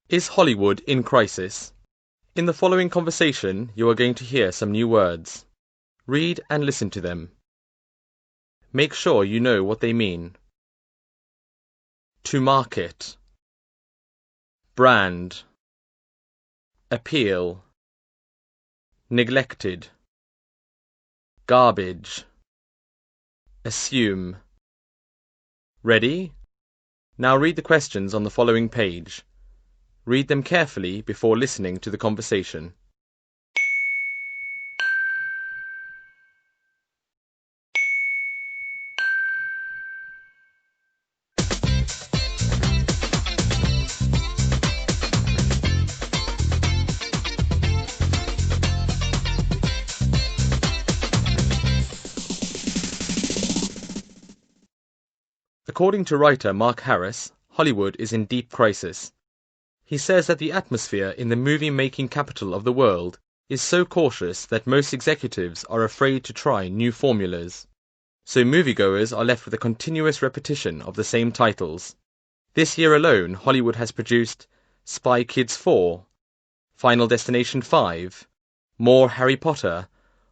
Is Hollywood in crisis? In the following conversation, you are going to hear some new words. Read and listen to them. Make sure you know what they mean. To market. Brand. Appeal. Neglected. Garbage. Assume. Ready? Now read the questions on the following page. Read them carefully before listening to the conversation. According to writer Mark Harris, Hollywood is in deep crisis. He says that the atmosphere in the movie-making capital of the world is so cautious that most executives are afraid to try new formulas. So moviegoers are left with a continuous repetition of the same titles. This year alone, Hollywood has produced Spy Kids 4, Final Destination 5, more Harry Potter,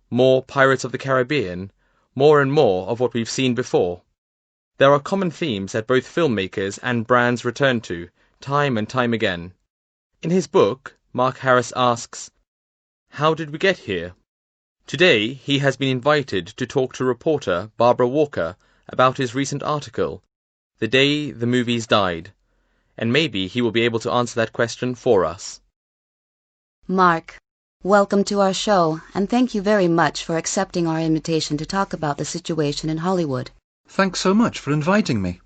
more Pirates of the Caribbean, more and more of what we've seen before. There are common themes that both filmmakers and brands return to, time and time again. In his book, Mark Harris asks, "How did we get here?" Today, he has been invited to talk to reporter Barbara Walker about his recent article, The Day the Movies Died, and maybe he will be able to answer that question for us. Mark, welcome to our show, and thank you very much for accepting our invitation to talk about the situation in Hollywood. Thanks so much for inviting me.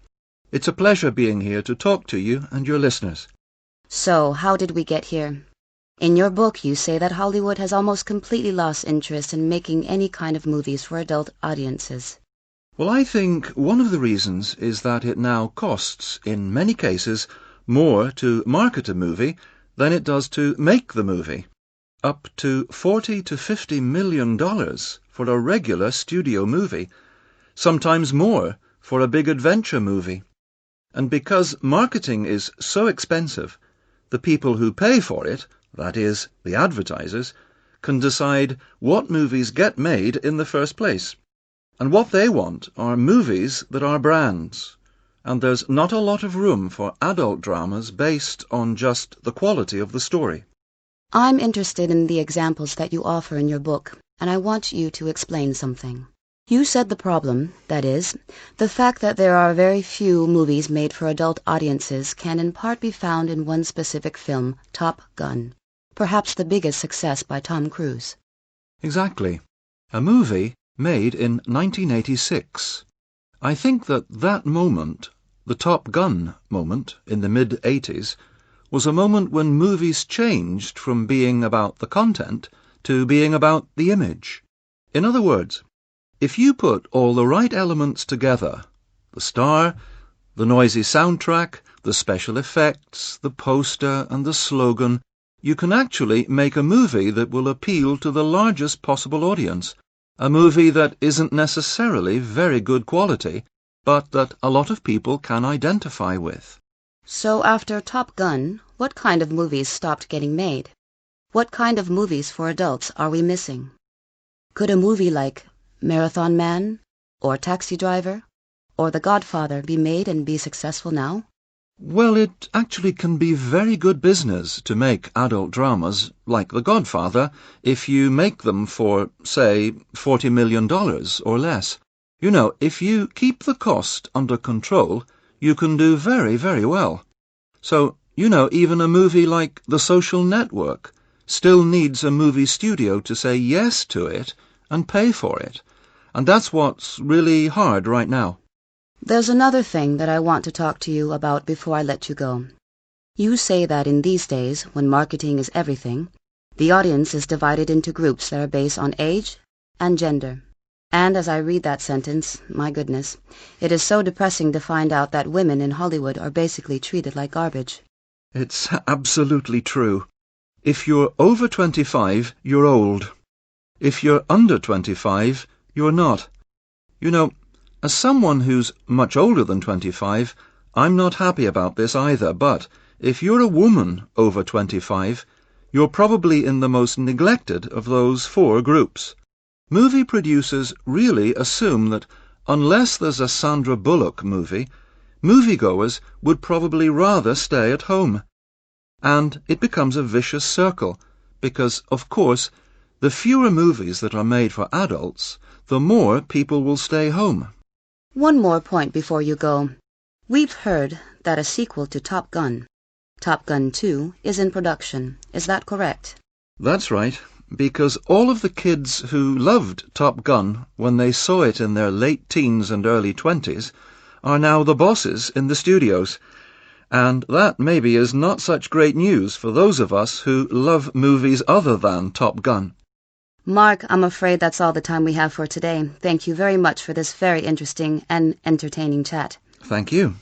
It's a pleasure being here to talk to you and your listeners. So, how did we get here? In your book, you say that Hollywood has almost completely lost interest in making any kind of movies for adult audiences. Well, I think one of the reasons is that it now costs, in many cases, more to market a movie than it does to make the movie. Up to $40 to $50 million for a regular studio movie, sometimes more for a big adventure movie. And because marketing is so expensive, the people who pay for it, that is, the advertisers, can decide what movies get made in the first place. And what they want are movies that are brands. And there's not a lot of room for adult dramas based on just the quality of the story. I'm interested in the examples that you offer in your book, and I want you to explain something. You said the problem, that is, the fact that there are very few movies made for adult audiences can in part be found in one specific film, Top Gun, perhaps the biggest success by Tom Cruise. Exactly. A movie made in 1986. I think that moment, the Top Gun moment in the mid-80s, was a moment when movies changed from being about the content to being about the image. In other words, if you put all the right elements together, the star, the noisy soundtrack, the special effects, the poster and the slogan, you can actually make a movie that will appeal to the largest possible audience, a movie that isn't necessarily very good quality, but that a lot of people can identify with. So after Top Gun, what kind of movies stopped getting made? What kind of movies for adults are we missing? Could a movie like Marathon Man, or Taxi Driver, or The Godfather be made and be successful now? Well, it actually can be very good business to make adult dramas like The Godfather if you make them for, say, $40 million or less. You know, if you keep the cost under control, you can do very, very well. So, even a movie like The Social Network still needs a movie studio to say yes to it and pay for it. And that's what's really hard right now. There's another thing that I want to talk to you about before I let you go. You say that in these days, when marketing is everything, the audience is divided into groups that are based on age and gender. And as I read that sentence, my goodness, it is so depressing to find out that women in Hollywood are basically treated like garbage. It's absolutely true. If you're over 25, you're old. If you're under 25, you're not. As someone who's much older than 25, I'm not happy about this either, but if you're a woman over 25, you're probably in the most neglected of those 4 groups. Movie producers really assume that unless there's a Sandra Bullock movie, moviegoers would probably rather stay at home. And it becomes a vicious circle, because, of course, the fewer movies that are made for adults, the more people will stay home. One more point before you go. We've heard that a sequel to Top Gun, Top Gun 2, is in production. Is that correct? That's right, because all of the kids who loved Top Gun when they saw it in their late teens and early 20s are now the bosses in the studios. And that maybe is not such great news for those of us who love movies other than Top Gun. Mark, I'm afraid that's all the time we have for today. Thank you very much for this very interesting and entertaining chat. Thank you.